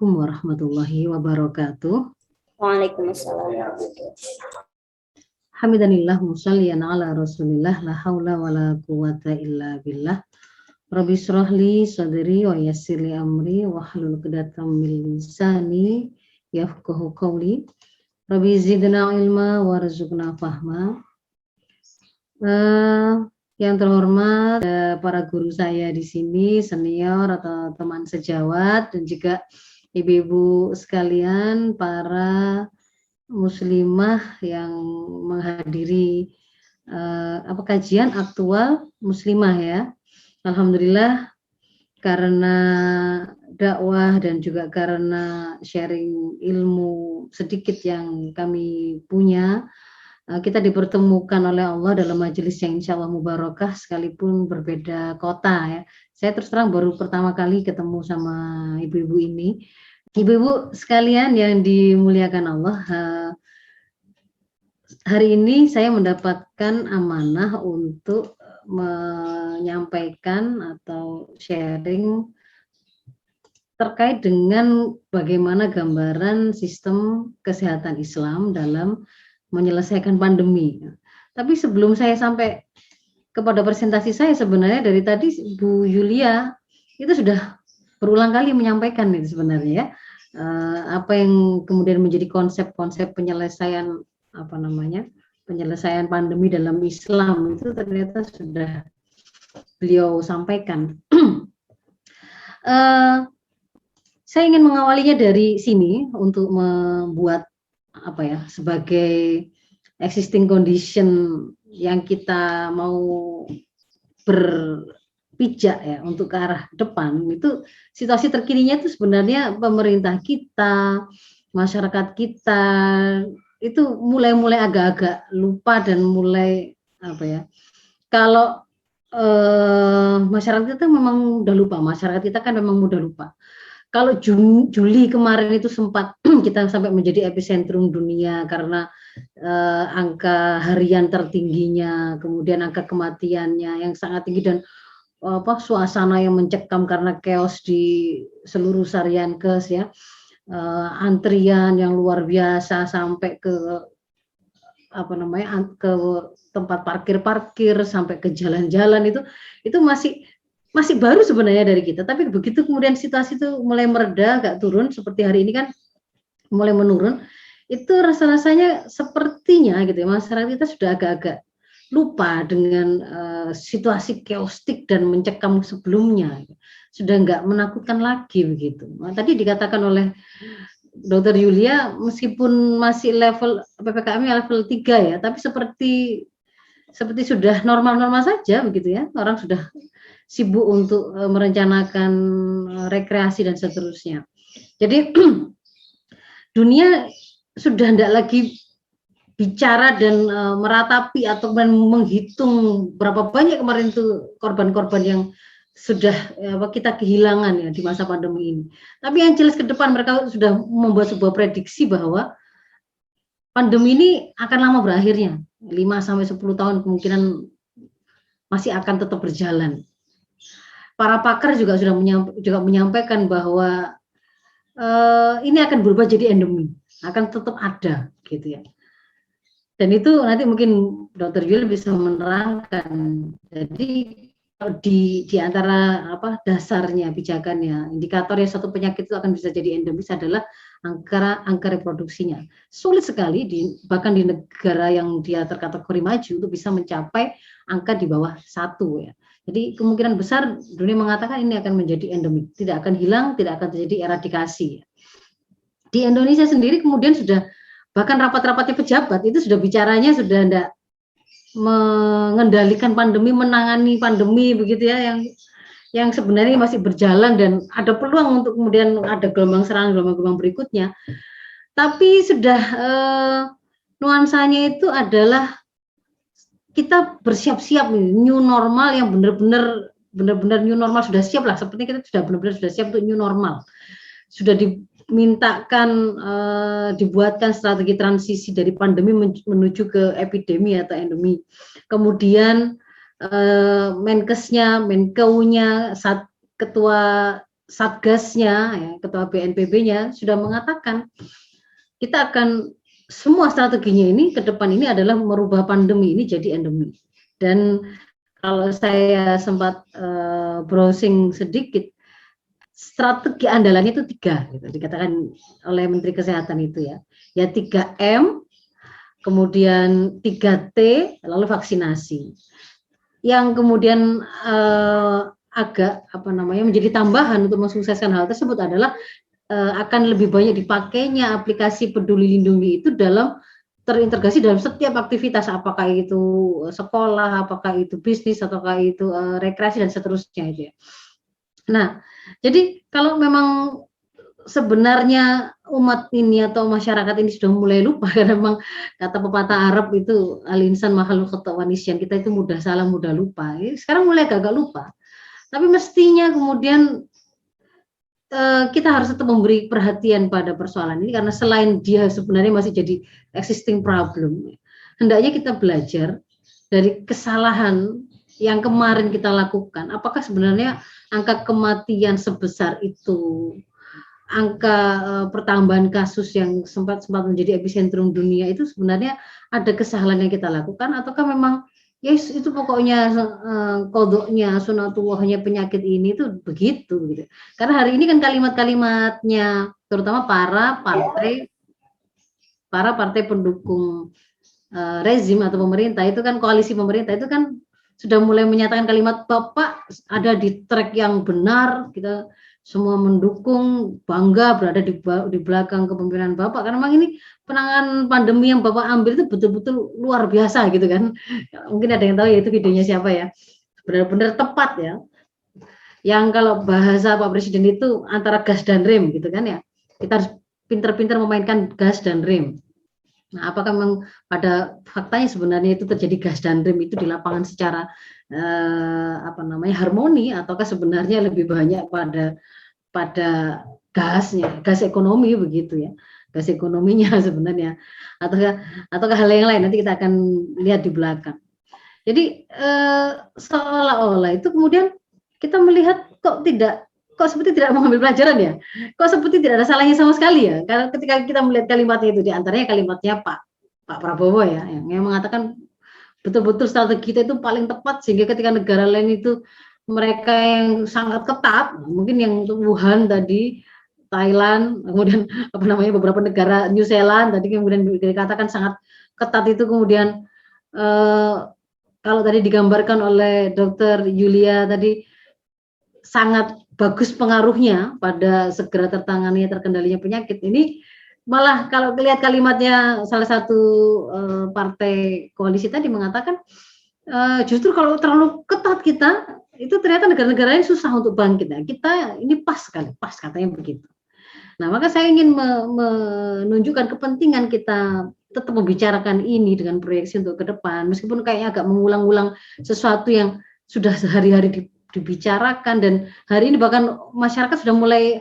Assalamualaikum warahmatullahi wabarakatuh. Waalaikumsalam warahmatullahi wabarakatuh. Hamdanillah musalliyan ala Rasulillah la haula wala quwata illa billah. Rabbi shrahli sadri wa yassirli amri wahlul 'uqdatam min lisani yafqahu qawli. Rabbi zidna ilma warzuqna fahma. Yang terhormat para guru saya di sini, senior atau teman sejawat, dan juga ibu-ibu sekalian, para muslimah yang menghadiri kajian aktual muslimah ya. Alhamdulillah, karena dakwah dan juga karena sharing ilmu sedikit yang kami punya, kita dipertemukan oleh Allah dalam majelis yang insya Allah mubarakah sekalipun berbeda kota ya. Saya terus terang baru pertama kali ketemu sama ibu-ibu ini. Ibu-ibu sekalian yang dimuliakan Allah, hari ini saya mendapatkan amanah untuk menyampaikan atau sharing terkait dengan bagaimana gambaran sistem kesehatan Islam dalam menyelesaikan pandemi. Tapi sebelum saya sampai kepada presentasi saya, sebenarnya dari tadi Bu Yulia itu sudah berulang kali menyampaikan itu sebenarnya ya, apa yang kemudian menjadi konsep-konsep penyelesaian penyelesaian pandemi dalam Islam itu ternyata sudah beliau sampaikan. Saya ingin mengawalinya dari sini untuk membuat sebagai existing condition yang kita mau berpijak ya untuk ke arah depan, itu situasi terkininya itu sebenarnya pemerintah kita, masyarakat kita itu mulai agak-agak lupa dan mulai kalau masyarakat kita memang udah lupa, masyarakat kita kan memang mudah lupa. Kalau Juli kemarin itu sempat kita sampai menjadi epicentrum dunia karena angka harian tertingginya, kemudian angka kematiannya yang sangat tinggi dan suasana yang mencekam karena chaos di seluruh Sariankes ya, antrian yang luar biasa sampai ke ke tempat parkir sampai ke jalan-jalan itu masih baru sebenarnya dari kita, tapi begitu kemudian situasi itu mulai mereda, agak turun, seperti hari ini kan mulai menurun, itu rasa-rasanya sepertinya gitu ya, masyarakat kita sudah agak-agak lupa dengan situasi chaotic dan mencekam sebelumnya, sudah nggak menakutkan lagi begitu. Nah, tadi dikatakan oleh Dr. Yulia, meskipun masih level PPKM level 3 ya, tapi seperti sudah normal-normal saja begitu ya, orang sudah sibuk untuk merencanakan rekreasi dan seterusnya. Jadi dunia sudah tidak lagi bicara dan meratapi atau menghitung berapa banyak kemarin itu korban-korban yang sudah kita kehilangan ya di masa pandemi ini. Tapi yang jelas ke depan mereka sudah membuat sebuah prediksi bahwa pandemi ini akan lama berakhirnya, 5-10 tahun kemungkinan masih akan tetap berjalan. Para pakar juga sudah menyampaikan bahwa ini akan berubah jadi endemi, akan tetap ada gitu ya. Dan itu nanti mungkin Dr. Yul bisa menerangkan. Jadi di antara dasarnya pijakannya, indikatornya satu penyakit itu akan bisa jadi endemis adalah angka reproduksinya. Sulit sekali bahkan di negara yang dia terkategori maju untuk bisa mencapai angka di bawah 1 ya. Jadi kemungkinan besar dunia mengatakan ini akan menjadi endemik, tidak akan hilang, tidak akan terjadi eradikasi. Di Indonesia sendiri kemudian sudah, bahkan rapat-rapatnya pejabat itu sudah bicaranya sudah tidak mengendalikan pandemi, menangani pandemi begitu ya, yang sebenarnya masih berjalan dan ada peluang untuk kemudian ada gelombang serangan, gelombang berikutnya. Tapi sudah nuansanya itu adalah kita bersiap-siap new normal yang benar-benar new normal, sudah siap lah, seperti kita sudah benar-benar sudah siap untuk new normal. Sudah dimintakan dibuatkan strategi transisi dari pandemi menuju ke epidemi atau endemi. Kemudian Menkesnya, Menkeu-nya, ketua Satgasnya, ya, Ketua BNPB-nya sudah mengatakan kita akan semua strateginya ini ke depan ini adalah merubah pandemi ini jadi endemi. Dan kalau saya sempat browsing sedikit, strategi andalannya itu 3, gitu, dikatakan oleh Menteri Kesehatan itu ya 3M, kemudian 3T, lalu vaksinasi. Yang kemudian agak menjadi tambahan untuk mensukseskan hal tersebut adalah akan lebih banyak dipakainya aplikasi Peduli Lindungi itu dalam terintegrasi dalam setiap aktivitas, apakah itu sekolah, apakah itu bisnis, ataukah itu rekreasi dan seterusnya itu ya. Nah, jadi kalau memang sebenarnya umat ini atau masyarakat ini sudah mulai lupa, karena memang kata pepatah Arab itu al-insan makhluk khata' wa nisyan, kita itu mudah salah, mudah lupa. Sekarang mulai agak lupa. Tapi mestinya kemudian kita harus tetap memberi perhatian pada persoalan ini, karena selain dia sebenarnya masih jadi existing problem, hendaknya kita belajar dari kesalahan yang kemarin kita lakukan. Apakah sebenarnya angka kematian sebesar itu, angka pertambahan kasus yang sempat menjadi epicentrum dunia itu sebenarnya ada kesalahan yang kita lakukan, ataukah memang yes itu pokoknya kodoknya sunatullahnya penyakit ini itu begitu gitu. Karena hari ini kan kalimat-kalimatnya terutama para partai pendukung rezim atau pemerintah itu kan, koalisi pemerintah itu kan sudah mulai menyatakan kalimat Bapak ada di track yang benar, kita semua mendukung, bangga berada di belakang kepemimpinan Bapak, karena memang ini penanganan pandemi yang Bapak ambil itu betul-betul luar biasa gitu kan. Mungkin ada yang tahu ya itu videonya siapa ya, benar-benar tepat ya. Yang kalau bahasa Pak Presiden itu antara gas dan rem gitu kan ya, kita harus pintar-pintar memainkan gas dan rem. Nah, apakah memang pada faktanya sebenarnya itu terjadi gas dan rem itu di lapangan secara harmoni, ataukah sebenarnya lebih banyak pada gasnya, gas ekonomi begitu ya, gas ekonominya sebenarnya, ataukah hal yang lain, nanti kita akan lihat di belakang. Jadi seolah-olah itu kemudian kita melihat kok seperti tidak mengambil pelajaran ya, kok seperti tidak ada salahnya sama sekali ya, karena ketika kita melihat kalimatnya itu, diantaranya kalimatnya Pak Prabowo ya, yang mengatakan betul-betul strategi kita itu paling tepat, sehingga ketika negara lain itu mereka yang sangat ketat, mungkin yang Wuhan tadi, Thailand, kemudian beberapa negara New Zealand tadi kemudian dikatakan sangat ketat itu, kemudian kalau tadi digambarkan oleh Dr. Yulia tadi sangat bagus pengaruhnya pada segera terkendalinya penyakit ini. Malah kalau lihat kalimatnya salah satu partai koalisi tadi mengatakan justru kalau terlalu ketat kita itu ternyata negara-negara ini susah untuk bangkit. Nah, kita ini pas katanya begitu. Nah, maka saya ingin menunjukkan kepentingan kita tetap membicarakan ini dengan proyeksi untuk ke depan, meskipun kayaknya agak mengulang-ulang sesuatu yang sudah sehari-hari dibicarakan, dan hari ini bahkan masyarakat sudah mulai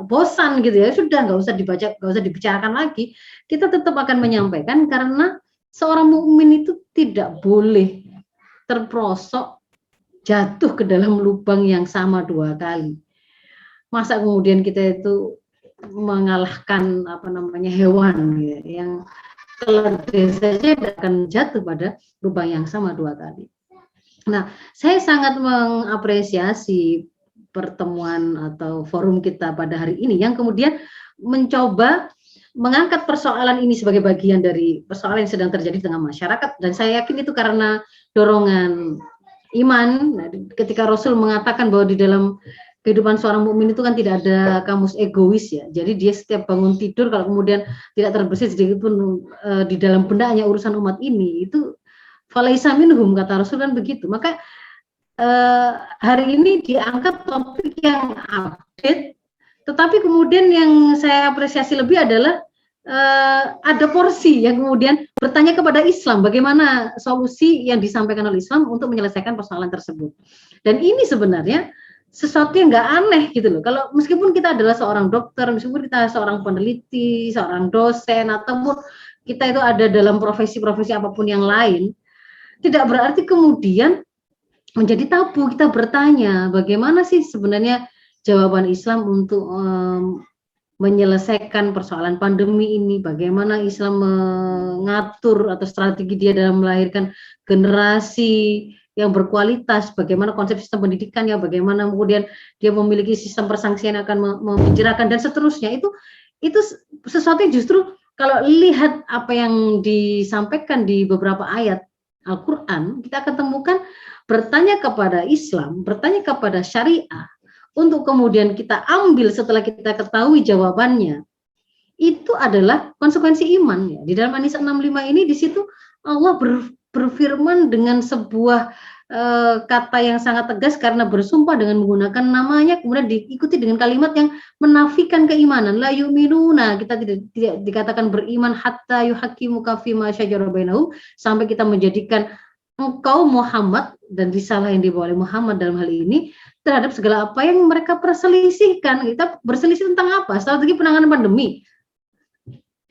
bosan gitu ya, sudah nggak usah dibicarakan lagi. Kita tetap akan menyampaikan, karena seorang mukmin itu tidak boleh terperosok jatuh ke dalam lubang yang sama 2 kali. Masa kemudian kita itu mengalahkan hewan gitu, yang keledai saja akan jatuh pada lubang yang sama 2 kali. Nah, saya sangat mengapresiasi pertemuan atau forum kita pada hari ini yang kemudian mencoba mengangkat persoalan ini sebagai bagian dari persoalan yang sedang terjadi di tengah masyarakat, dan saya yakin itu karena dorongan iman. Ketika Rasul mengatakan bahwa di dalam kehidupan seorang mukmin itu kan tidak ada kamus egois ya. Jadi dia setiap bangun tidur kalau kemudian tidak terbersih sedikit pun di dalam bendanya urusan umat ini, itu falaisa minhum, kata Rasul kan begitu. Maka hari ini diangkat topik yang update, tetapi kemudian yang saya apresiasi lebih adalah ada porsi yang kemudian bertanya kepada Islam, bagaimana solusi yang disampaikan oleh Islam untuk menyelesaikan persoalan tersebut. Dan ini sebenarnya sesuatu yang nggak aneh gitu loh. Kalau meskipun kita adalah seorang dokter, meskipun kita seorang peneliti, seorang dosen, ataupun kita itu ada dalam profesi-profesi apapun yang lain, tidak berarti kemudian menjadi tabu kita bertanya bagaimana sih sebenarnya jawaban Islam untuk menyelesaikan persoalan pandemi ini, bagaimana Islam mengatur atau strategi dia dalam melahirkan generasi yang berkualitas, bagaimana konsep sistem pendidikannya, bagaimana kemudian dia memiliki sistem persangsian yang akan memenjarakan dan seterusnya. Itu sesuatu yang justru kalau lihat apa yang disampaikan di beberapa ayat Al-Quran, kita akan temukan bertanya kepada Islam, bertanya kepada syariah, untuk kemudian kita ambil setelah kita ketahui jawabannya, itu adalah konsekuensi iman. Ya. Di dalam An-Nisa 65 ini, di situ Allah berfirman dengan sebuah kata yang sangat tegas karena bersumpah dengan menggunakan namanya, kemudian diikuti dengan kalimat yang menafikan keimanan. La yu'minuna, kita tidak dikatakan beriman hatta yuhakimuka fima syajara bainahum, sampai kita menjadikan engkau Muhammad dan risalah yang dibawa oleh Muhammad dalam hal ini terhadap segala apa yang mereka perselisihkan. Kita berselisih tentang apa? Strategi penanganan pandemi.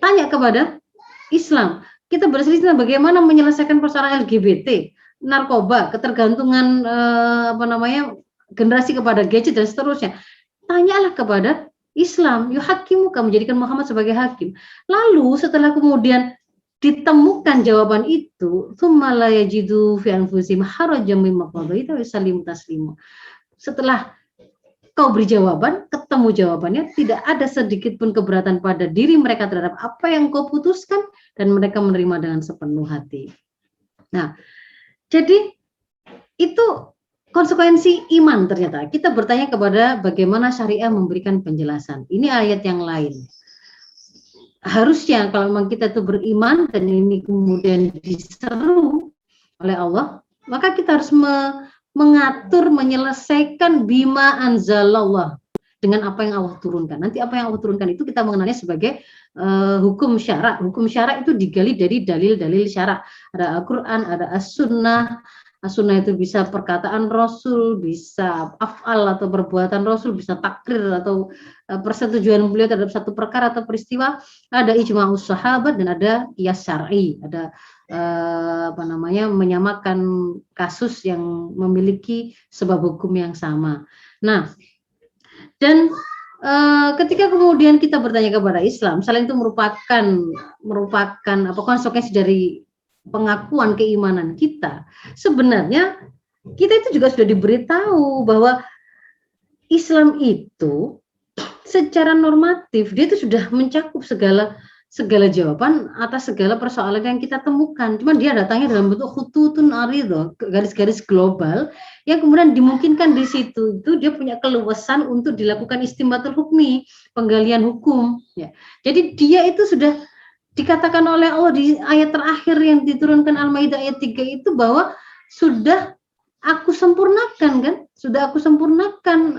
Tanya kepada Islam. Kita berselisih tentang bagaimana menyelesaikan persoalan LGBT, narkoba, ketergantungan generasi kepada gadget dan seterusnya. Tanyalah kepada Islam. Yuhakimuka, menjadikan Muhammad sebagai hakim. Lalu setelah kemudian ditemukan jawaban itu, tsumma la yajidu fi anfusihim harajan mimma qadaita wa yusallimu taslima. Setelah kau beri jawaban, ketemu jawabannya, tidak ada sedikit pun keberatan pada diri mereka terhadap apa yang kau putuskan, dan mereka menerima dengan sepenuh hati. Nah, jadi itu konsekuensi iman ternyata. Kita bertanya kepada bagaimana syariah memberikan penjelasan. Ini ayat yang lain. Harusnya kalau memang kita itu beriman dan ini kemudian diseru oleh Allah, maka kita harus mengatur, menyelesaikan bima anzalallah, dengan apa yang Allah turunkan. Nanti apa yang Allah turunkan itu kita mengenalnya sebagai hukum syara. Hukum syara itu digali dari dalil-dalil syara. Ada Al-Quran, ada As-Sunnah. As-Sunnah itu bisa perkataan Rasul, bisa af'al atau perbuatan Rasul, bisa takrir atau persetujuan beliau terhadap satu perkara atau peristiwa. Ada ijma'us sahabat dan ada qiyas syar'i. Ada menyamakan kasus yang memiliki sebab hukum yang sama. Nah, dan ketika kemudian kita bertanya kepada Islam, selain itu merupakan konsekuensi dari pengakuan keimanan kita. Sebenarnya kita itu juga sudah diberitahu bahwa Islam itu secara normatif dia itu sudah mencakup segala jawaban atas segala persoalan yang kita temukan. Cuman dia datangnya dalam bentuk khututun aridho, garis-garis global yang kemudian dimungkinkan di situ itu dia punya keluasan untuk dilakukan istimbatul hukmi, penggalian hukum. Ya. Jadi dia itu sudah dikatakan oleh Allah di ayat terakhir yang diturunkan Al-Maidah ayat 3 itu bahwa sudah aku sempurnakan kan? Sudah aku sempurnakan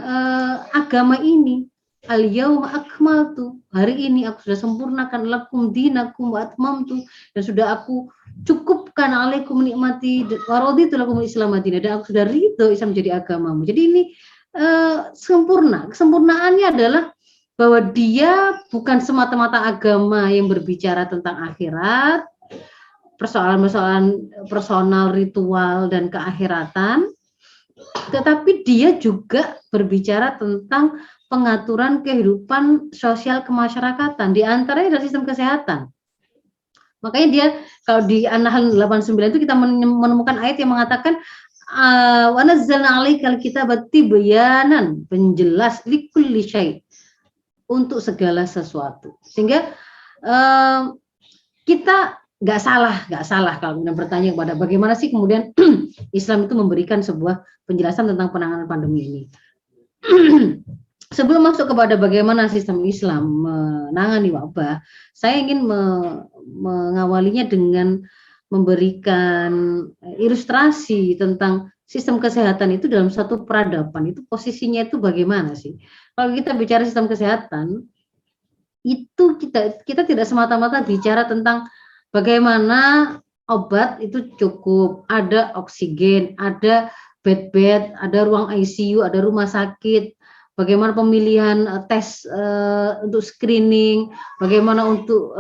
agama ini. Al-yauma akmaltu, hari ini aku sudah sempurnakan lakum dinakum wa atmamtu, dan sudah aku cukupkan alaikum nikmati wa raditu lakum Islam madinah, dan aku sudah ridho Islam menjadi agamamu. Jadi ini sempurna. Kesempurnaannya adalah bahwa dia bukan semata-mata agama yang berbicara tentang akhirat, persoalan-persoalan personal, ritual, dan keakhiratan, tetapi dia juga berbicara tentang pengaturan kehidupan sosial kemasyarakatan, di antaranya adalah sistem kesehatan. Makanya dia kalau di An-Nahl 89 itu kita menemukan ayat yang mengatakan wa nazzalna 'alaikal kitaba tibyanan, penjelas likulli syai', untuk segala sesuatu. Sehingga kita nggak salah kalau kemudian bertanya kepada bagaimana sih kemudian Islam itu memberikan sebuah penjelasan tentang penanganan pandemi ini. Sebelum masuk kepada bagaimana sistem Islam menangani wabah, saya ingin mengawalinya dengan memberikan ilustrasi tentang sistem kesehatan itu dalam satu peradaban. Itu posisinya itu bagaimana sih? Kalau kita bicara sistem kesehatan, itu kita tidak semata-mata bicara tentang bagaimana obat itu cukup, ada oksigen, ada bed, ada ruang ICU, ada rumah sakit, bagaimana pemilihan tes untuk screening, bagaimana untuk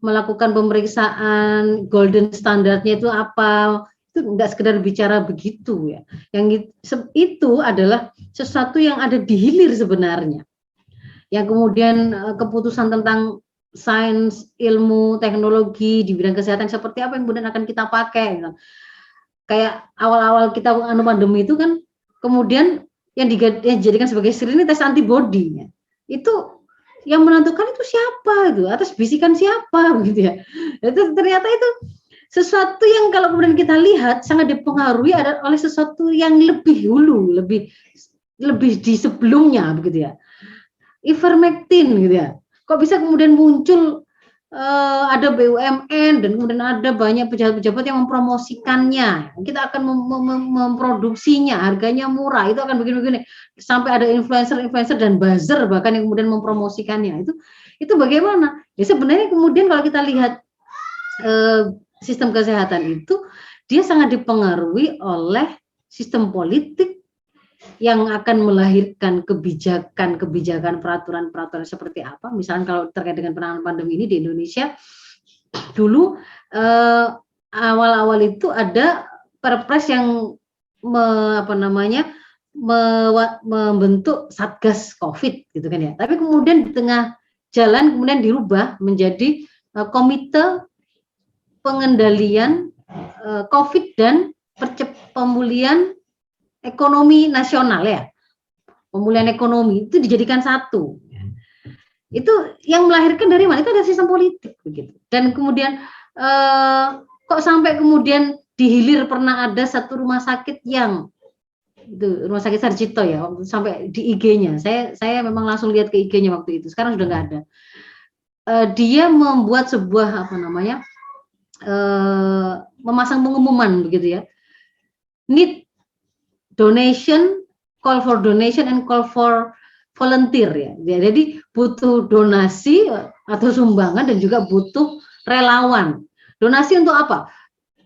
melakukan pemeriksaan golden standarnya itu apa, nggak sekedar bicara begitu ya. Yang itu adalah sesuatu yang ada di hilir sebenarnya. Yang kemudian keputusan tentang sains, ilmu, teknologi di bidang kesehatan seperti apa yang kemudian akan kita pakai. Gitu. Kayak awal-awal kita pandemi itu kan kemudian yang dijadikan sebagai sirine tes antibody-nya. Itu yang menentukan itu siapa itu, atas bisikan siapa begitu ya. Itu ternyata itu sesuatu yang kalau kemudian kita lihat sangat dipengaruhi oleh sesuatu yang lebih hulu, lebih di sebelumnya begitu ya. Ivermectin gitu ya. Kok bisa kemudian muncul ada BUMN dan kemudian ada banyak pejabat-pejabat yang mempromosikannya. Kita akan memproduksinya, harganya murah, itu akan begini-begini. Sampai ada influencer-influencer dan buzzer bahkan yang kemudian mempromosikannya. Itu bagaimana? Ya sebenarnya kemudian kalau kita lihat sistem kesehatan itu dia sangat dipengaruhi oleh sistem politik yang akan melahirkan kebijakan peraturan seperti apa. Misalnya kalau terkait dengan penanganan pandemi ini di Indonesia, dulu awal-awal itu ada Perpres yang membentuk Satgas COVID gitu kan ya. Tapi kemudian di tengah jalan kemudian dirubah menjadi Komite Pengendalian COVID dan Pemulihan Ekonomi Nasional ya, pemulihan ekonomi itu dijadikan satu. Itu yang melahirkan dari mana? Itu ada sistem politik begitu. Dan kemudian kok sampai kemudian di hilir pernah ada satu rumah sakit yang itu rumah sakit Sarjito ya, sampai di IG-nya. Saya memang langsung lihat ke IG-nya waktu itu. Sekarang sudah nggak ada. Dia membuat sebuah memasang pengumuman begitu ya. Need donation, call for donation and call for volunteer ya. Jadi butuh donasi atau sumbangan dan juga butuh relawan. Donasi untuk apa?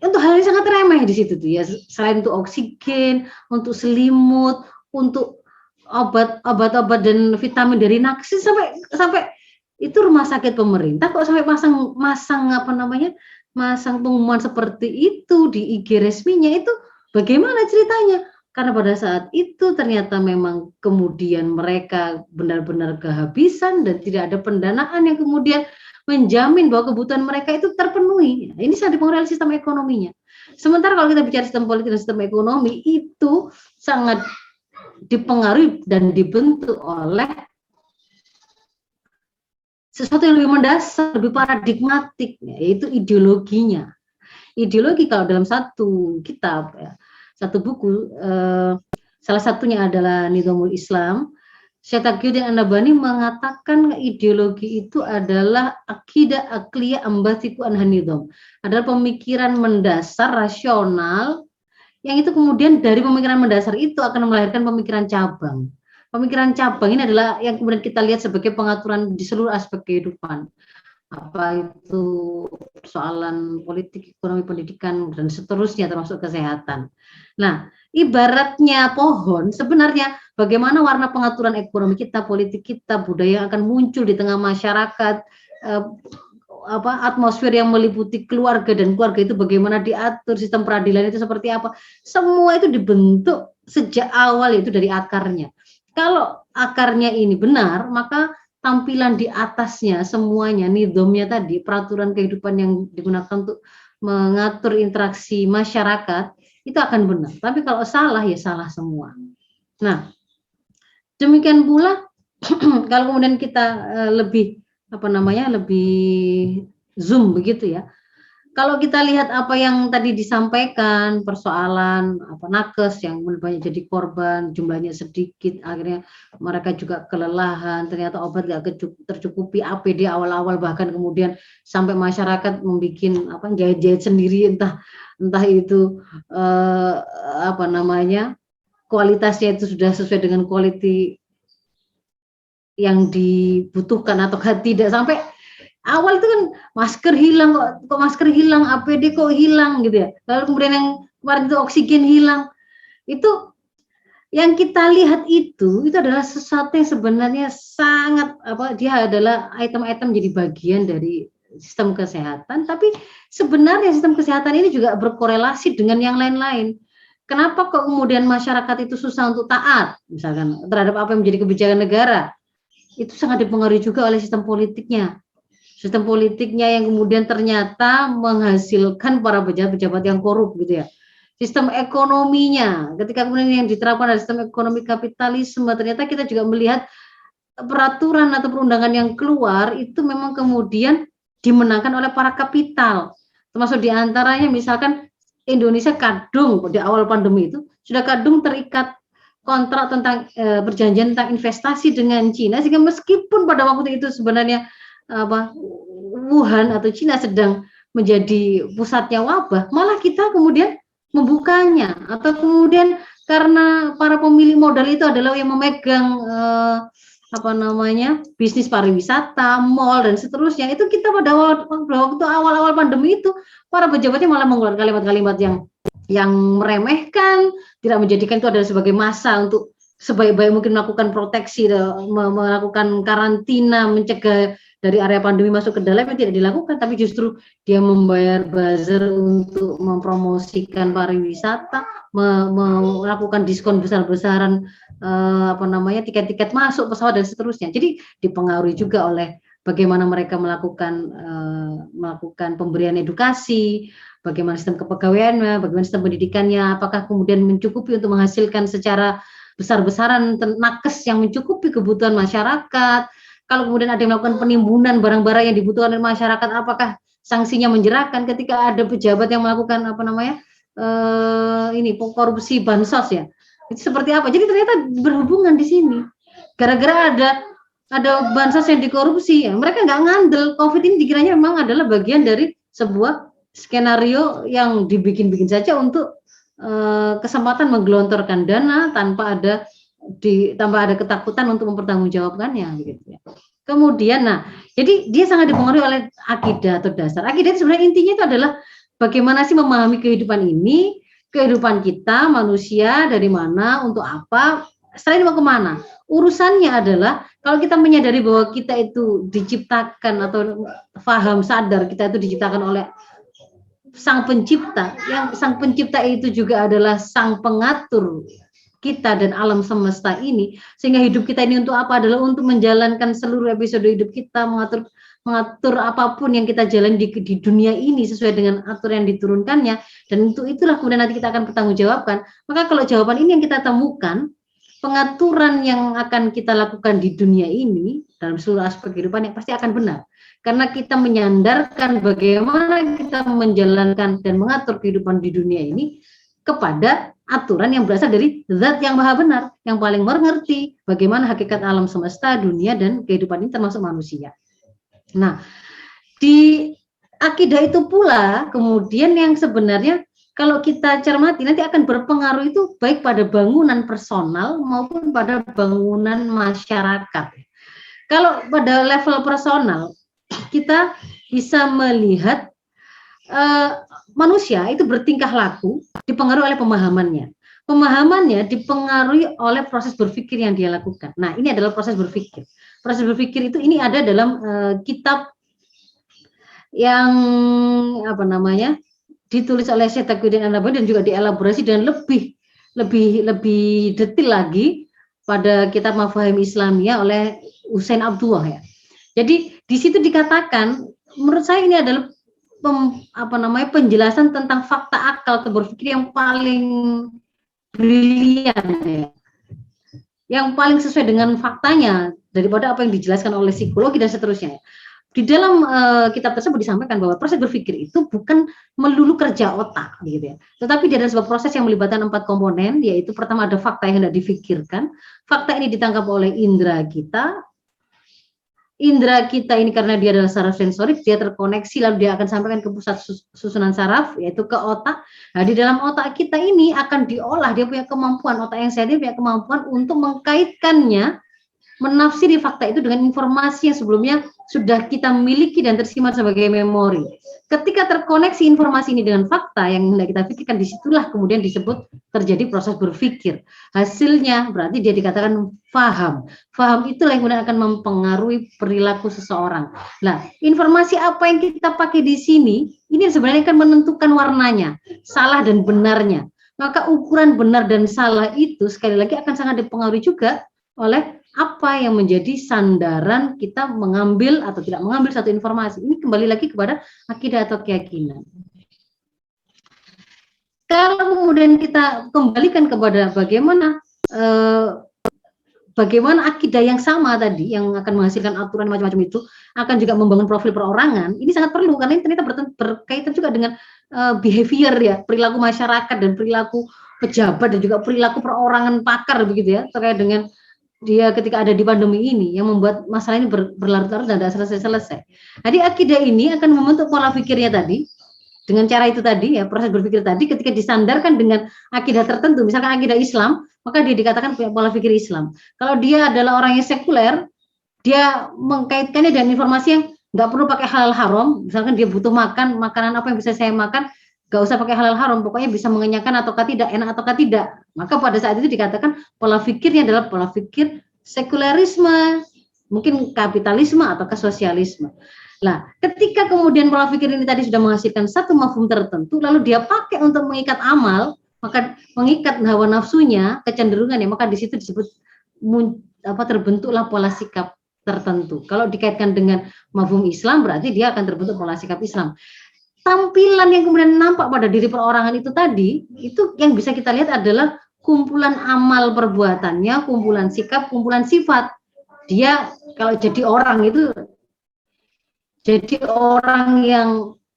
Untuk hal yang sangat remeh di situ tuh ya. Selain untuk oksigen, untuk selimut, untuk obat-obat dan vitamin dari nakes sampai itu rumah sakit pemerintah kok sampai masang pengumuman seperti itu di IG resminya. Itu bagaimana ceritanya? Karena pada saat itu ternyata memang kemudian mereka benar-benar kehabisan dan tidak ada pendanaan yang kemudian menjamin bahwa kebutuhan mereka itu terpenuhi. Ini sangat dipengaruhi oleh sistem ekonominya. Sementara kalau kita bicara sistem politik dan sistem ekonomi itu sangat dipengaruhi dan dibentuk oleh sesuatu yang lebih mendasar, lebih paradigmatik, yaitu ideologinya. Ideologi kalau dalam satu kitab ya, satu buku, salah satunya adalah Nizamul Islam. Syekh Taqiyuddin An-Nabhani mengatakan ideologi itu adalah akidah akliyah ambasiku anhanidham. Adalah pemikiran mendasar rasional yang itu kemudian dari pemikiran mendasar itu akan melahirkan pemikiran cabang. Pemikiran cabang ini adalah yang kemudian kita lihat sebagai pengaturan di seluruh aspek kehidupan. Apa itu persoalan politik, ekonomi, pendidikan, dan seterusnya termasuk kesehatan. Nah, ibaratnya pohon, sebenarnya bagaimana warna pengaturan ekonomi kita, politik kita, budaya yang akan muncul di tengah masyarakat, atmosfer yang meliputi keluarga dan keluarga itu bagaimana diatur, sistem peradilan itu seperti apa, semua itu dibentuk sejak awal itu dari akarnya. Kalau akarnya ini benar, maka tampilan di atasnya semuanya, nidhamnya tadi, peraturan kehidupan yang digunakan untuk mengatur interaksi masyarakat itu akan benar. Tapi kalau salah ya salah semua. Nah, demikian pula kalau kemudian kita lebih zoom begitu ya. Kalau kita lihat apa yang tadi disampaikan, persoalan nakes yang banyak jadi korban, jumlahnya sedikit, akhirnya mereka juga kelelahan, ternyata obat nggak tercukupi, APD awal-awal bahkan kemudian sampai masyarakat membuat jahit-jahit sendiri, entah itu kualitasnya itu sudah sesuai dengan quality yang dibutuhkan atau tidak, sampai awal itu kan masker hilang, kok masker hilang, APD kok hilang gitu ya. Lalu kemudian yang kemarin itu oksigen hilang. Itu yang kita lihat itu adalah sesuatu yang sebenarnya sangat dia adalah item-item jadi bagian dari sistem kesehatan, tapi sebenarnya sistem kesehatan ini juga berkorelasi dengan yang lain-lain. Kenapa kok kemudian masyarakat itu susah untuk taat, misalkan terhadap apa yang menjadi kebijakan negara? Itu sangat dipengaruhi juga oleh sistem politiknya. Sistem politiknya yang kemudian ternyata menghasilkan para pejabat-pejabat yang korup gitu ya. Sistem ekonominya, ketika kemudian yang diterapkan adalah sistem ekonomi kapitalisme, ternyata kita juga melihat peraturan atau perundangan yang keluar itu memang kemudian dimenangkan oleh para kapital. Termasuk diantaranya misalkan Indonesia kadung di awal pandemi itu sudah kadung terikat kontrak tentang perjanjian tentang investasi dengan Cina, sehingga meskipun pada waktu itu sebenarnya Wuhan atau Cina sedang menjadi pusatnya wabah, malah kita kemudian membukanya, atau kemudian karena para pemilik modal itu adalah yang memegang bisnis pariwisata, mal dan seterusnya, itu kita pada waktu awal-awal pandemi itu para pejabatnya malah mengeluarkan kalimat-kalimat yang meremehkan, tidak menjadikan itu adalah sebagai masa untuk sebaik-baik mungkin melakukan proteksi, melakukan karantina, mencegah dari area pandemi masuk ke dalam, yang tidak dilakukan, tapi justru dia membayar buzzer untuk mempromosikan pariwisata, melakukan diskon besar-besaran tiket-tiket masuk pesawat dan seterusnya. Jadi dipengaruhi juga oleh bagaimana mereka melakukan pemberian edukasi, bagaimana sistem kepegawaiannya, bagaimana sistem pendidikannya, apakah kemudian mencukupi untuk menghasilkan secara besar-besaran nakes yang mencukupi kebutuhan masyarakat. Kalau kemudian ada yang melakukan penimbunan barang-barang yang dibutuhkan oleh masyarakat, apakah sanksinya menjeratkan ketika ada pejabat yang melakukan korupsi bansos ya? Itu seperti apa? Jadi ternyata berhubungan di sini. Gara-gara ada bansos yang dikorupsi ya, mereka nggak ngandel. COVID ini dikiranya memang adalah bagian dari sebuah skenario yang dibikin-bikin saja untuk kesempatan menggelontorkan dana tanpa ada ketakutan untuk mempertanggungjawabkannya gitu ya. Kemudian jadi dia sangat dipengaruhi oleh akidah atau dasar. Akidah itu sebenarnya intinya itu adalah bagaimana sih memahami kehidupan ini, kehidupan kita manusia dari mana, untuk apa, setelah ini mau kemana. Urusannya adalah kalau kita menyadari bahwa kita itu diciptakan atau paham sadar kita itu diciptakan oleh Sang Pencipta, yang Sang Pencipta itu juga adalah Sang Pengatur kita dan alam semesta ini, sehingga hidup kita ini untuk apa? Adalah untuk menjalankan seluruh episode hidup kita, mengatur apapun yang kita jalani di dunia ini sesuai dengan aturan yang diturunkannya, dan itulah kemudian nanti kita akan bertanggungjawabkan. Maka kalau jawaban ini yang kita temukan, pengaturan yang akan kita lakukan di dunia ini dalam seluruh aspek kehidupan yang pasti akan benar. Karena kita menyandarkan bagaimana kita menjalankan dan mengatur kehidupan di dunia ini kepada aturan yang berasal dari Zat yang Maha Benar, yang paling mengerti bagaimana hakikat alam semesta, dunia, dan kehidupan ini termasuk manusia. Nah, di akidah itu pula kemudian yang sebenarnya kalau kita cermati nanti akan berpengaruh itu baik pada bangunan personal maupun pada bangunan masyarakat. Kalau pada level personal, kita bisa melihat manusia itu bertingkah laku dipengaruhi oleh pemahamannya. Pemahamannya dipengaruhi oleh proses berpikir yang dia lakukan. Nah, ini adalah proses berpikir. Proses berpikir itu ini ada dalam kitab yang ditulis oleh Syekh Taqiyuddin An-Nabhani dan juga dielaborasi dan lebih detail lagi pada kitab Mafahim Islamiyah oleh Husain Abdullah ya. Jadi di situ dikatakan, menurut saya ini adalah penjelasan tentang fakta akal atau berpikir yang paling brilian ya. Yang paling sesuai dengan faktanya daripada apa yang dijelaskan oleh psikologi dan seterusnya. Di dalam kitab tersebut disampaikan bahwa proses berpikir itu bukan melulu kerja otak gitu ya. Tetapi dia adalah sebuah proses yang melibatkan 4 komponen, yaitu pertama ada fakta yang hendak difikirkan. Fakta ini ditangkap oleh indera kita. Indera kita ini karena dia adalah saraf sensorik, dia terkoneksi lalu dia akan sampaikan ke pusat susunan saraf, yaitu ke otak. Nah, di dalam otak kita ini akan diolah, dia punya kemampuan, otak yang sehat dia punya kemampuan untuk mengkaitkannya menafsiri fakta itu dengan informasi yang sebelumnya sudah kita miliki dan tersimpan sebagai memori. Ketika terkoneksi informasi ini dengan fakta yang hendak kita pikirkan, disitulah kemudian disebut terjadi proses berpikir. Hasilnya berarti dia dikatakan faham. Faham itulah yang kemudian akan mempengaruhi perilaku seseorang. Nah, informasi apa yang kita pakai di sini, ini sebenarnya akan menentukan warnanya, salah dan benarnya. Maka ukuran benar dan salah itu sekali lagi akan sangat dipengaruhi juga oleh apa yang menjadi sandaran kita mengambil atau tidak mengambil satu informasi. Ini kembali lagi kepada akidah atau keyakinan. Kalau kemudian kita kembalikan kepada bagaimana akidah yang sama tadi yang akan menghasilkan aturan macam-macam itu akan juga membangun profil perorangan, ini sangat perlu karena ini ternyata berkaitan juga dengan behavior ya, perilaku masyarakat dan perilaku pejabat dan juga perilaku perorangan pakar begitu ya, terkait dengan dia ketika ada di pandemi ini yang membuat masalah ini berlarut-larut dan tidak selesai-selesai. Jadi akidah ini akan membentuk pola pikirnya tadi dengan cara itu tadi ya, proses berpikir tadi ketika disandarkan dengan akidah tertentu, misalkan akidah Islam, maka dia dikatakan pola pikir Islam. Kalau dia adalah orang yang sekuler, dia mengkaitkannya dengan informasi yang nggak perlu pakai halal haram, misalkan dia butuh makan, makanan apa yang bisa saya makan, nggak usah pakai halal haram, pokoknya bisa mengenyangkan ataukah tidak, enak ataukah tidak. Maka pada saat itu dikatakan pola pikirnya adalah pola pikir sekularisme, mungkin kapitalisme ataukah sosialisme. Nah, ketika kemudian pola pikir ini tadi sudah menghasilkan satu mafhum tertentu, lalu dia pakai untuk mengikat amal, maka mengikat hawa nafsunya, kecenderungannya, maka di situ disebut terbentuklah pola sikap tertentu. Kalau dikaitkan dengan mafhum Islam, berarti dia akan terbentuk pola sikap Islam. Tampilan yang kemudian nampak pada diri perorangan itu tadi, itu yang bisa kita lihat adalah kumpulan amal perbuatannya, kumpulan sikap, kumpulan sifat. Dia kalau jadi orang itu, jadi orang yang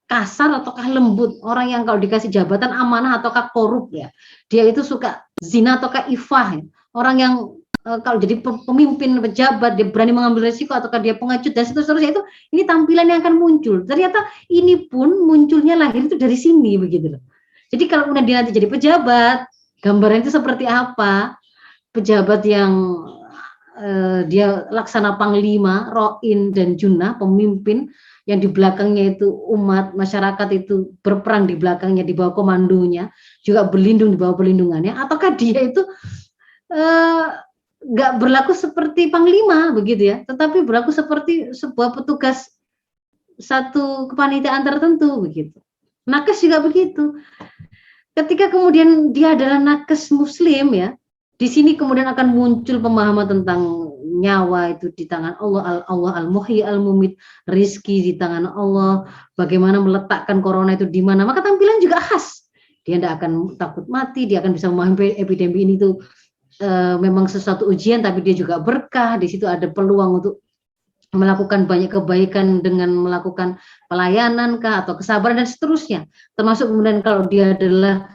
kasar ataukah lembut, orang yang kalau dikasih jabatan amanah ataukah korup ya, dia itu suka zina ataukah ifah ya. Orang yang kalau jadi pemimpin pejabat dia berani mengambil resiko ataukah dia pengecut dan seterusnya, itu ini tampilan yang akan muncul. Ternyata ini pun munculnya lahir itu dari sini begitu loh. Jadi kalau kemudian dia nanti jadi pejabat, gambaran itu seperti apa? Pejabat yang dia laksana panglima, roin dan junah, pemimpin yang di belakangnya itu umat masyarakat itu berperang di belakangnya di bawah komandonya, juga berlindung di bawah perlindungannya, ataukah dia itu nggak berlaku seperti panglima begitu ya, tetapi berlaku seperti sebuah petugas satu kepanitiaan tertentu begitu. Nakes juga begitu. Ketika kemudian dia adalah nakes muslim ya, di sini kemudian akan muncul pemahaman tentang nyawa itu di tangan Allah, Allah al-Muhyi al-Mumit, rizki di tangan Allah, bagaimana meletakkan corona itu di mana, maka tampilan juga khas. Dia tidak akan takut mati, dia akan bisa memahami epidemi ini tuh memang sesuatu ujian, tapi dia juga berkah. Di situ ada peluang untuk melakukan banyak kebaikan dengan melakukan pelayanan kah atau kesabaran dan seterusnya. Termasuk kemudian kalau dia adalah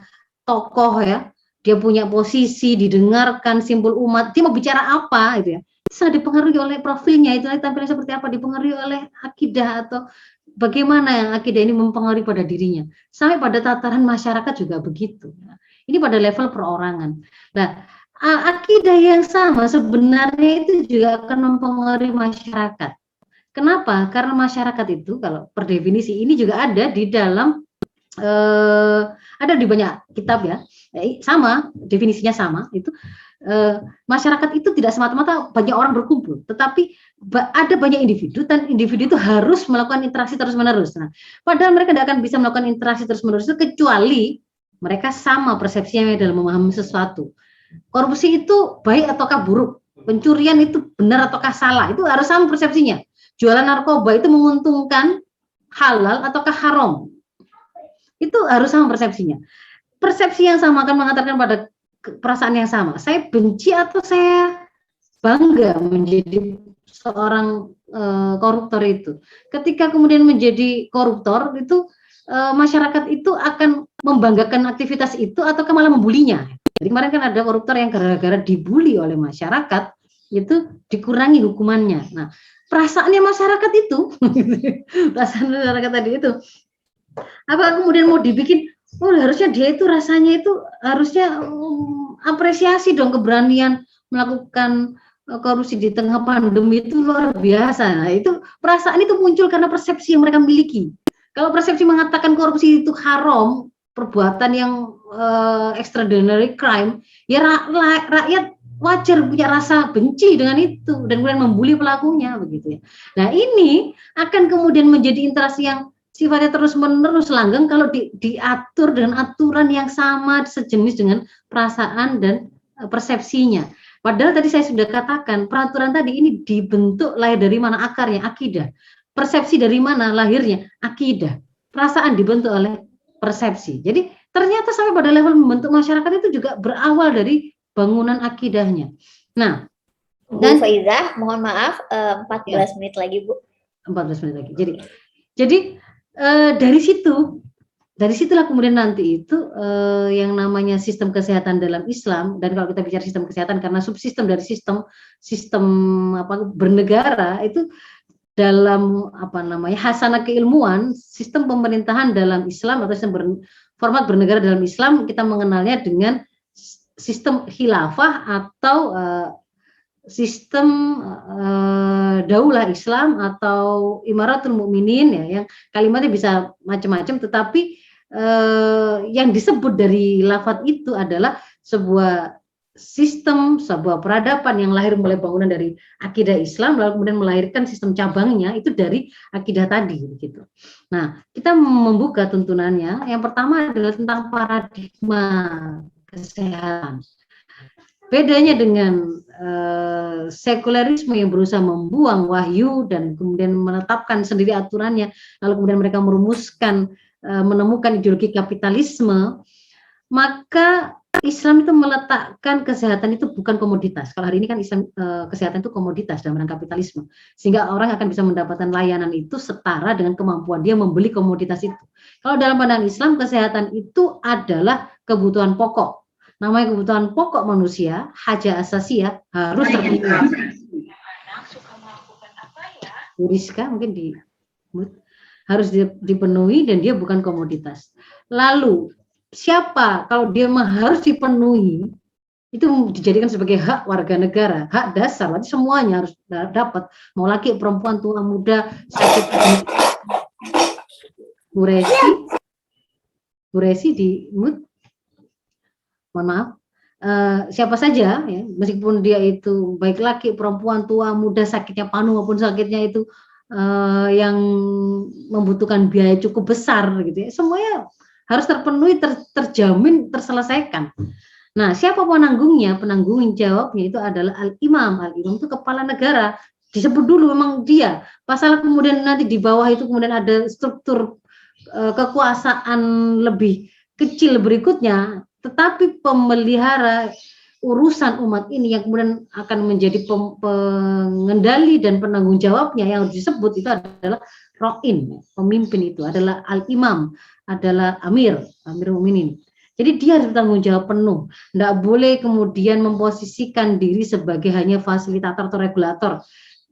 tokoh ya, dia punya posisi, didengarkan, simpul umat, dia mau bicara apa itu ya, sangat dipengaruhi oleh profilnya, itu tampilnya seperti apa, dipengaruhi oleh akidah atau bagaimana yang akidah ini mempengaruhi pada dirinya. Sampai pada tataran masyarakat juga begitu. Ini pada level perorangan. Nah, akidah yang sama sebenarnya itu juga akan mempengaruhi masyarakat. Kenapa? Karena masyarakat itu kalau per definisi ini juga ada di dalam ada di banyak kitab ya, sama definisinya sama itu. Masyarakat itu tidak semata-mata banyak orang berkumpul, tetapi ada banyak individu dan individu itu harus melakukan interaksi terus-menerus. Nah, padahal mereka tidak akan bisa melakukan interaksi terus-menerus itu kecuali mereka sama persepsinya dalam memahami sesuatu. Korupsi itu baik ataukah buruk, pencurian itu benar ataukah salah, itu harus sama persepsinya. Jualan narkoba itu menguntungkan, halal ataukah haram, itu harus sama persepsinya. Persepsi yang sama akan mengantarkan pada perasaan yang sama. Saya benci atau saya bangga menjadi seorang koruptor itu. Ketika kemudian menjadi koruptor itu masyarakat itu akan membanggakan aktivitas itu atau malah membulinya. Jadi kemarin kan ada koruptor yang gara-gara dibully oleh masyarakat itu dikurangi hukumannya. Nah, perasaannya masyarakat itu, perasaan masyarakat tadi itu, apa kemudian mau dibikin? Oh, harusnya dia itu rasanya itu harusnya apresiasi dong keberanian melakukan korupsi di tengah pandemi itu luar biasa. Nah, itu perasaan itu muncul karena persepsi yang mereka miliki. Kalau persepsi mengatakan korupsi itu haram, perbuatan yang extraordinary crime, ya rakyat wajar punya rasa benci dengan itu dan kemudian membuli pelakunya begitu ya. Nah, ini akan kemudian menjadi interaksi yang sifatnya terus-menerus langgeng kalau diatur dengan aturan yang sama sejenis dengan perasaan dan persepsinya. Padahal tadi saya sudah katakan peraturan tadi ini dibentuk lahir dari mana akarnya? Akidah. Persepsi dari mana lahirnya? Akidah. Perasaan dibentuk oleh persepsi. Jadi ternyata sampai pada level membentuk masyarakat itu juga berawal dari bangunan akidahnya. Nah, Bu Faizah, mohon maaf, 14 menit lagi, Bu. 14 menit lagi. Jadi dari situlah kemudian nanti itu yang namanya sistem kesehatan dalam Islam, dan kalau kita bicara sistem kesehatan karena subsistem dari sistem bernegara itu dalam hasanah keilmuan, sistem pemerintahan dalam Islam atau sistem format bernegara dalam Islam kita mengenalnya dengan sistem khilafah atau sistem daulah Islam atau imaratul mukminin ya, yang kalimatnya bisa macam-macam, tetapi yang disebut dari lafaz itu adalah sebuah sistem, sebuah peradaban yang lahir mulai bangunan dari akidah Islam lalu kemudian melahirkan sistem cabangnya itu dari akidah tadi gitu. Nah, kita membuka tuntunannya. Yang pertama adalah tentang paradigma kesehatan. Bedanya dengan sekularisme yang berusaha membuang wahyu dan kemudian menetapkan sendiri aturannya, lalu kemudian mereka merumuskan, menemukan ideologi kapitalisme, maka Islam itu meletakkan kesehatan itu bukan komoditas. Kalau hari ini kan Islam kesehatan itu komoditas dalam rangka kapitalisme, sehingga orang akan bisa mendapatkan layanan itu setara dengan kemampuan dia membeli komoditas itu. Kalau dalam pandangan Islam, kesehatan itu adalah kebutuhan pokok. Namanya kebutuhan pokok manusia, haja asasiyah, harus terpenuhi. Rizka mungkin harus dipenuhi dan dia bukan komoditas. Lalu siapa kalau dia harus dipenuhi itu dijadikan sebagai hak warga negara, hak dasar, berarti semuanya harus dapat, mau laki perempuan tua muda sakit. Bu Resi di mohon maaf, siapa saja ya, meskipun dia itu baik laki perempuan tua muda sakitnya panu maupun sakitnya itu yang membutuhkan biaya cukup besar gitu ya, semuanya harus terpenuhi, terjamin, terselesaikan. Nah, siapa penanggungnya? Penanggung jawabnya itu adalah al-imam. Al-imam itu kepala negara. Disebut dulu memang dia. Pasal kemudian nanti di bawah itu kemudian ada struktur kekuasaan lebih kecil berikutnya, tetapi pemelihara urusan umat ini yang kemudian akan menjadi pengendali dan penanggung jawabnya yang disebut itu adalah ro'in, pemimpin itu adalah al-imam, adalah amir mukminin. Jadi dia harus bertanggung jawab penuh. Tidak boleh kemudian memposisikan diri sebagai hanya fasilitator atau regulator.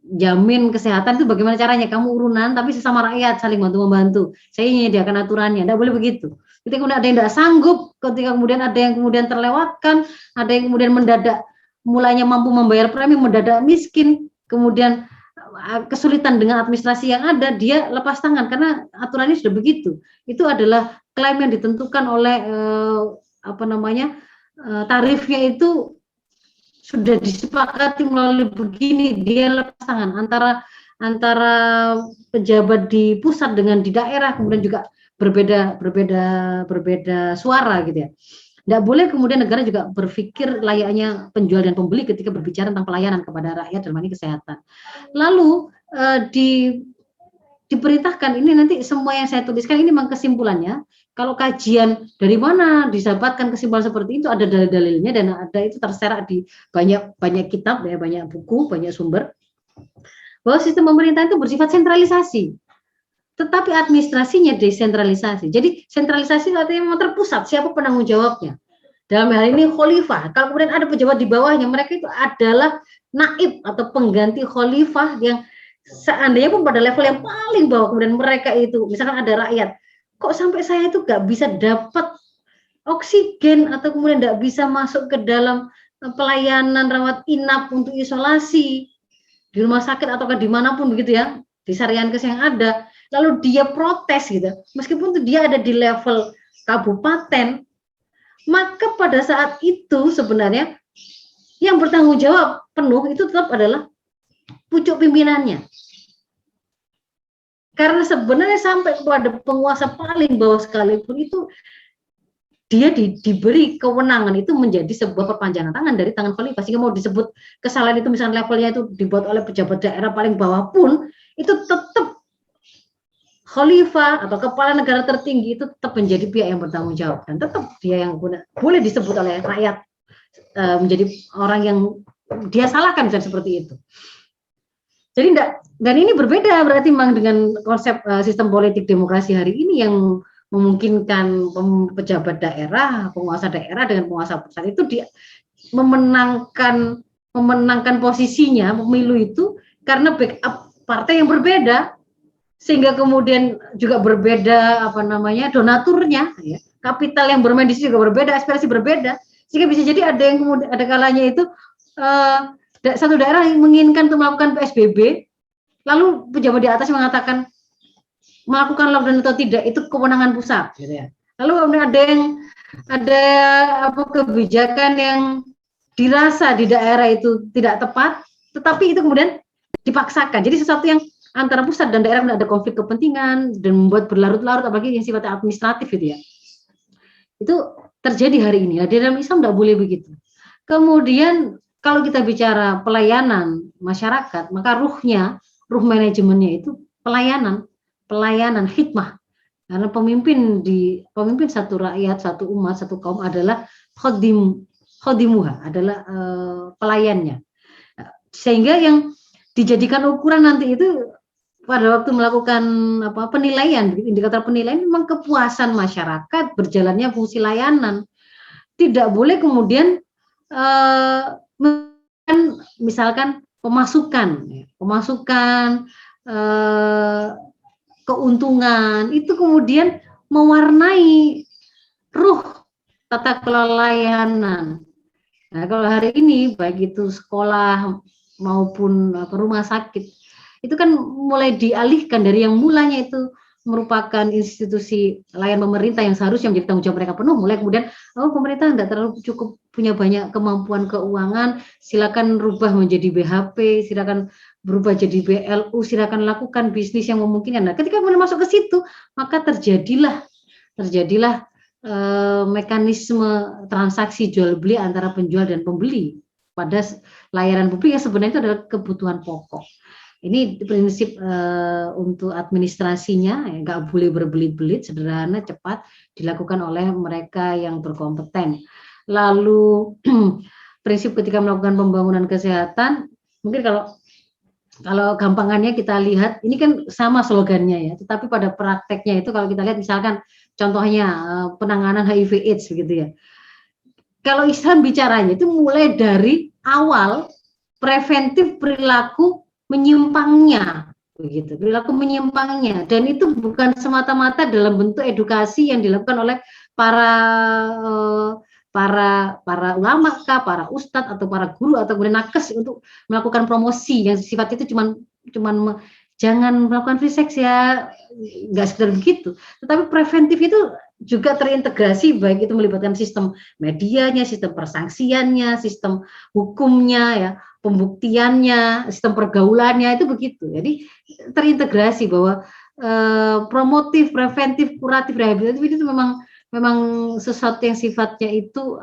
Jamin kesehatan itu bagaimana caranya? Kamu urunan tapi sesama rakyat saling bantu-membantu. Saya menyediakan aturannya. Tidak boleh begitu. Ketika kemudian ada yang tidak sanggup, ketika kemudian ada yang kemudian terlewatkan, ada yang kemudian mendadak mulanya mampu membayar premi, mendadak miskin, kemudian kesulitan dengan administrasi yang ada, dia lepas tangan karena aturannya sudah begitu. Itu adalah klaim yang ditentukan oleh tarifnya itu sudah disepakati melalui begini, dia lepas tangan antara pejabat di pusat dengan di daerah, kemudian juga berbeda suara gitu ya. Tidak boleh kemudian negara juga berpikir layaknya penjual dan pembeli ketika berbicara tentang pelayanan kepada rakyat dalam hal ini kesehatan. Lalu diperintahkan ini nanti semua yang saya tuliskan ini memang kesimpulannya. Kalau kajian dari mana didapatkan kesimpulan seperti itu, ada dalil-dalilnya dan ada itu terserak di banyak kitab ya, banyak buku, banyak sumber, bahwa sistem pemerintahan itu bersifat sentralisasi, tetapi administrasinya desentralisasi. Jadi sentralisasi artinya memang terpusat, siapa penanggung jawabnya. Dalam hal ini khalifah. Kalau kemudian ada pejabat di bawahnya, mereka itu adalah naib atau pengganti khalifah yang seandainya pun pada level yang paling bawah, kemudian mereka itu, misalkan ada rakyat, kok sampai saya itu nggak bisa dapat oksigen atau kemudian nggak bisa masuk ke dalam pelayanan rawat inap untuk isolasi di rumah sakit ataukah dimanapun begitu ya, di Sariankes yang ada, lalu dia protes gitu, meskipun dia ada di level kabupaten, maka pada saat itu sebenarnya yang bertanggung jawab penuh itu tetap adalah pucuk pimpinannya. Karena sebenarnya sampai kepada penguasa paling bawah sekalipun itu dia diberi kewenangan itu menjadi sebuah perpanjangan tangan dari tangan khalifah, sehingga mau disebut kesalahan itu misalnya levelnya itu dibuat oleh pejabat daerah paling bawah pun itu tetap khalifah atau kepala negara tertinggi itu tetap menjadi pihak yang bertanggung jawab dan tetap dia yang boleh disebut oleh rakyat menjadi orang yang dia salahkan misalnya seperti itu. Jadi dan ini berbeda berarti memang dengan konsep sistem politik demokrasi hari ini yang memungkinkan pejabat daerah, penguasa daerah dengan penguasa pusat itu dia memenangkan posisinya pemilu itu karena backup partai yang berbeda, sehingga kemudian juga berbeda donaturnya, ya, kapital yang bermain di situ juga berbeda, aspirasi berbeda, sehingga bisa jadi ada yang kemudian ada kalanya itu satu daerah yang menginginkan untuk melakukan PSBB, lalu pejabat di atas mengatakan melakukan lockdown atau tidak itu kewenangan pusat, gitu ya. Lalu ada kebijakan yang dirasa di daerah itu tidak tepat, tetapi itu kemudian dipaksakan. Jadi sesuatu yang antara pusat dan daerah ada konflik kepentingan dan membuat berlarut-larut, apalagi yang sifatnya administratif gitu ya. Itu terjadi hari ini. Nah, di dalam Islam tidak boleh begitu. Kemudian kalau kita bicara pelayanan masyarakat, maka ruh manajemennya itu pelayanan hikmah. Karena pemimpin satu rakyat, satu umat, satu kaum adalah khodimuha, adalah pelayannya. Sehingga yang dijadikan ukuran nanti itu pada waktu melakukan penilaian, indikator penilaian memang kepuasan masyarakat berjalannya fungsi layanan. Tidak boleh kemudian misalkan pemasukan, keuntungan itu kemudian mewarnai ruh tata kelola layanan. Nah, kalau hari ini baik itu sekolah maupun rumah sakit itu kan mulai dialihkan dari yang mulanya itu merupakan institusi layan pemerintah yang seharusnya menjadi tanggung jawab mereka penuh, mulai kemudian pemerintah tidak terlalu cukup punya banyak kemampuan keuangan, silakan rubah menjadi BHP, silakan berubah jadi BLU, silakan lakukan bisnis yang memungkinkan. Nah, ketika kemudian masuk ke situ, maka terjadilah mekanisme transaksi jual beli antara penjual dan pembeli pada layanan publik yang sebenarnya itu adalah kebutuhan pokok. Ini prinsip untuk administrasinya, nggak boleh berbelit-belit, sederhana, cepat, dilakukan oleh mereka yang berkompeten. Lalu prinsip ketika melakukan pembangunan kesehatan, mungkin kalau gampangannya kita lihat, ini kan sama slogannya ya, tetapi pada prakteknya itu kalau kita lihat misalkan contohnya penanganan HIV/AIDS begitu ya. Kalau Islam bicaranya itu mulai dari awal preventif perilaku menyimpangnya, begitu, perilaku menyimpangnya, dan itu bukan semata-mata dalam bentuk edukasi yang dilakukan oleh para ulama kah, para ustadz atau para guru atau kemudian nakes untuk melakukan promosi yang sifatnya itu cuman jangan melakukan free sex ya, nggak sekedar begitu, tetapi preventif itu juga terintegrasi, baik itu melibatkan sistem medianya, sistem persangsiannya, sistem hukumnya ya, pembuktiannya, sistem pergaulannya, itu begitu. Jadi terintegrasi bahwa promotif, preventif, kuratif, rehabilitatif itu memang sesuatu yang sifatnya itu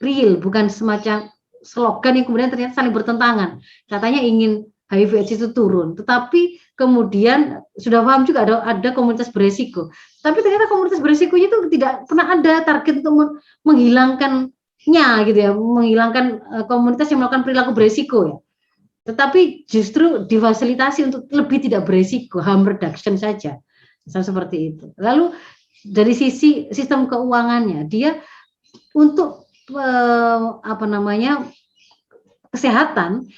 real, bukan semacam slogan yang kemudian ternyata saling bertentangan. Katanya ingin HIV/AIDS itu turun, tetapi kemudian sudah paham juga ada komunitas beresiko, tapi ternyata komunitas beresikonya itu tidak pernah ada target untuk menghilangkannya gitu ya, menghilangkan komunitas yang melakukan perilaku beresiko ya, tetapi justru difasilitasi untuk lebih tidak beresiko, harm reduction saja, misalnya seperti itu. Lalu dari sisi sistem keuangannya, dia untuk kesehatan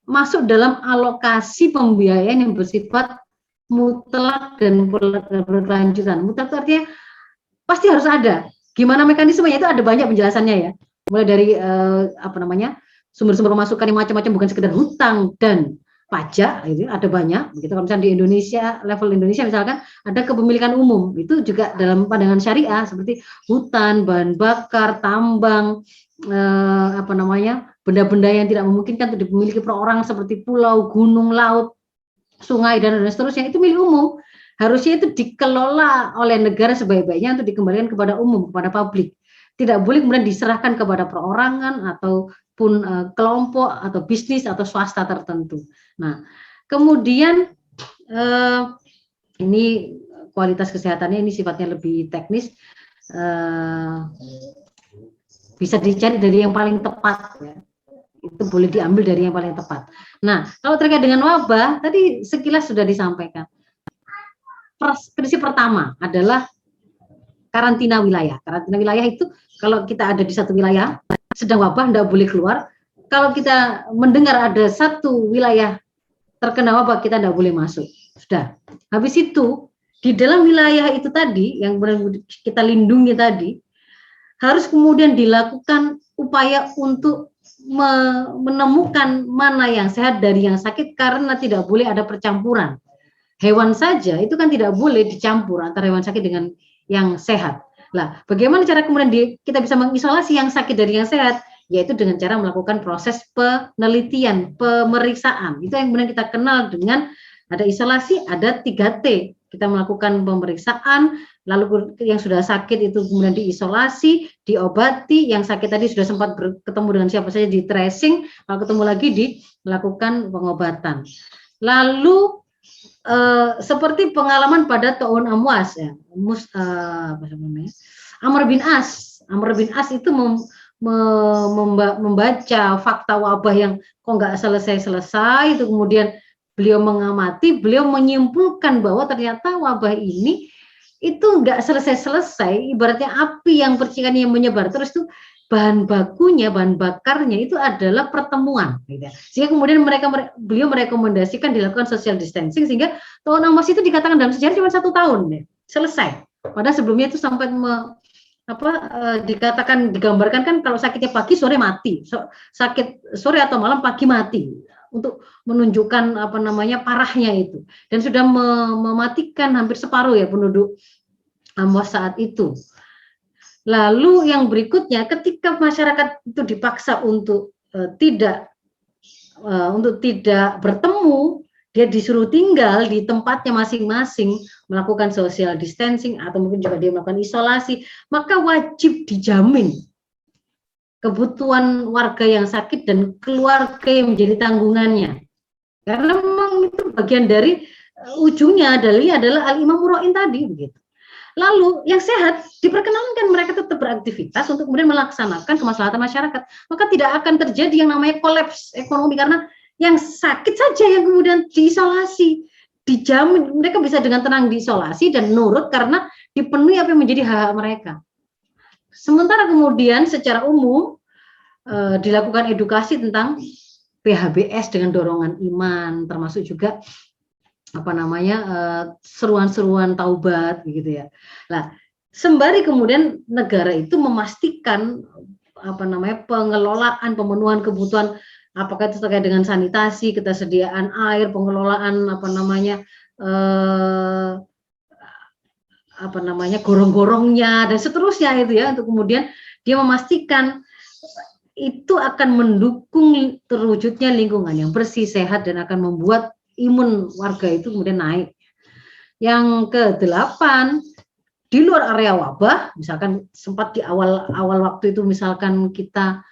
masuk dalam alokasi pembiayaan yang bersifat mutlak dan berkelanjutan. Mutlak itu artinya pasti harus ada. Gimana mekanismenya itu ada banyak penjelasannya ya. mulai dari sumber-sumber pemasukan yang macam-macam, bukan sekedar hutang dan pajak, itu ada banyak begitu. Kalau misalnya di Indonesia, level Indonesia misalkan ada kepemilikan umum, itu juga dalam pandangan syariah seperti hutan, bahan bakar, tambang, benda-benda yang tidak memungkinkan untuk dimiliki perorangan seperti pulau, gunung, laut, sungai dan seterusnya, itu milik umum. Harusnya itu dikelola oleh negara sebaik-baiknya untuk dikembalikan kepada umum, kepada publik. Tidak boleh kemudian diserahkan kepada perorangan ataupun kelompok atau bisnis atau swasta tertentu. Nah, kemudian ini kualitas kesehatannya ini sifatnya lebih teknis, bisa dicari dari yang paling tepat ya. Itu boleh diambil dari yang paling tepat. Nah, kalau terkait dengan wabah, tadi sekilas sudah disampaikan. Prinsip pertama adalah karantina wilayah. Karantina wilayah itu kalau kita ada di satu wilayah, sedang wabah, tidak boleh keluar. Kalau kita mendengar ada satu wilayah terkena wabah, kita tidak boleh masuk. Sudah. Habis itu, di dalam wilayah itu tadi, yang kita lindungi tadi, harus kemudian dilakukan upaya untuk menemukan mana yang sehat dari yang sakit, karena tidak boleh ada percampuran. Hewan saja itu kan tidak boleh dicampur antara hewan sakit dengan yang sehat. Nah, bagaimana cara kemudian kita bisa mengisolasi yang sakit dari yang sehat? Yaitu dengan cara melakukan proses penelitian, pemeriksaan. Itu yang kemudian kita kenal dengan ada isolasi, ada 3T. Kita melakukan pemeriksaan, lalu yang sudah sakit itu kemudian diisolasi, diobati, yang sakit tadi sudah sempat ketemu dengan siapa saja, di tracing, kalau ketemu lagi dilakukan pengobatan. Lalu seperti pengalaman pada To'un Amwas ya, Amr bin As itu membaca fakta wabah yang kok nggak selesai-selesai, itu kemudian beliau mengamati, beliau menyimpulkan bahwa ternyata wabah ini itu nggak selesai-selesai, ibaratnya api yang percikannya menyebar terus tuh, bahan bakunya, bahan bakarnya itu adalah pertemuan, gitu. Sehingga kemudian beliau merekomendasikan dilakukan social distancing, sehingga To'un Amwas itu dikatakan dalam sejarah cuma 1 tahun deh, selesai. Padahal sebelumnya itu sampai dikatakan, digambarkan kan kalau sakitnya pagi sore mati, sakit sore atau malam pagi mati, untuk menunjukkan parahnya itu, dan sudah mematikan hampir separuh ya penduduk Amwas saat itu. Lalu yang berikutnya, ketika masyarakat itu dipaksa untuk tidak bertemu, dia disuruh tinggal di tempatnya masing-masing, melakukan social distancing atau mungkin juga dia melakukan isolasi, maka wajib dijamin kebutuhan warga yang sakit dan keluarga yang menjadi tanggungannya. Karena memang itu bagian dari ujungnya adalah al-imam muro'in tadi begitu. Lalu yang sehat diperkenankan mereka tetap beraktivitas untuk kemudian melaksanakan kemaslahatan masyarakat. Maka tidak akan terjadi yang namanya kolaps ekonomi, karena yang sakit saja yang kemudian diisolasi, dijamin mereka bisa dengan tenang diisolasi dan nurut karena dipenuhi apa yang menjadi hak mereka. Sementara kemudian secara umum dilakukan edukasi tentang PHBS dengan dorongan iman, termasuk juga seruan-seruan taubat begitu ya. Nah, sembari kemudian negara itu memastikan pengelolaan, pemenuhan kebutuhan, apakah itu terkait dengan sanitasi, ketersediaan air, pengelolaan gorong-gorongnya dan seterusnya itu ya, untuk kemudian dia memastikan itu akan mendukung terwujudnya lingkungan yang bersih, sehat, dan akan membuat imun warga itu kemudian naik. Yang ke-8, di luar area wabah, misalkan sempat di awal waktu itu misalkan kita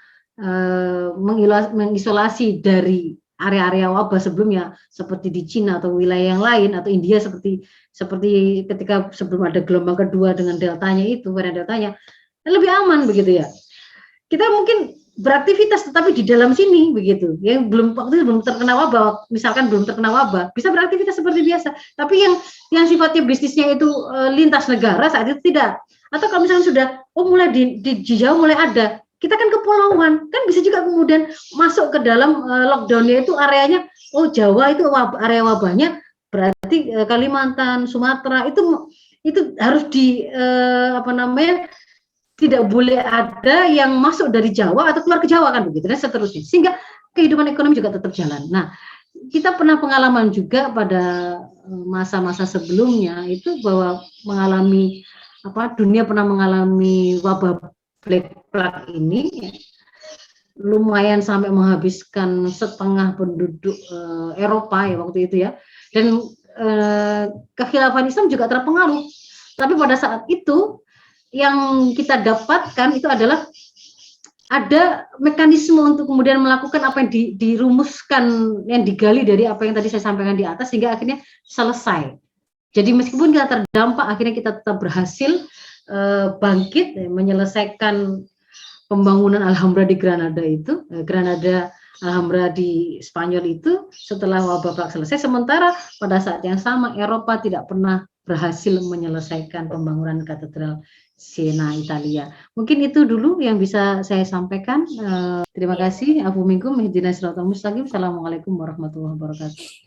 mengisolasi dari area-area wabah sebelumnya, seperti di Cina atau wilayah yang lain, atau India seperti ketika sebelum ada gelombang kedua dengan deltanya itu, varian deltanya, lebih aman begitu ya. Kita mungkin beraktivitas tetapi di dalam sini begitu, yang belum terkena wabah, misalkan belum terkena wabah, bisa beraktivitas seperti biasa, tapi yang sifatnya bisnisnya itu lintas negara saat itu tidak. Atau kalau misalnya sudah mulai di jauh mulai ada, kita kan kepulauan, kan bisa juga kemudian masuk ke dalam lockdownnya itu areanya, Jawa itu area wabahnya, berarti Kalimantan, Sumatera itu harus tidak boleh ada yang masuk dari Jawa atau keluar ke Jawa kan begitu dan seterusnya. Sehingga kehidupan ekonomi juga tetap jalan. Nah, kita pernah pengalaman juga pada masa-masa sebelumnya itu bahwa mengalami dunia pernah mengalami wabah Black Plague ini lumayan sampai menghabiskan setengah penduduk Eropa ya waktu itu ya. Dan kekhilafan Islam juga terpengaruh. Tapi pada saat itu yang kita dapatkan itu adalah ada mekanisme untuk kemudian melakukan apa yang dirumuskan, yang digali dari apa yang tadi saya sampaikan di atas sehingga akhirnya selesai. Jadi meskipun kita terdampak, akhirnya kita tetap berhasil bangkit, menyelesaikan pembangunan Alhambra di Granada itu, Granada Alhambra di Spanyol itu setelah wabah plague selesai. Sementara pada saat yang sama Eropa tidak pernah berhasil menyelesaikan pembangunan katedral Siena, Italia. Mungkin itu dulu yang bisa saya sampaikan. Terima kasih. Afu minkum ihdinas siratal mustaqim. Assalamualaikum warahmatullahi wabarakatuh.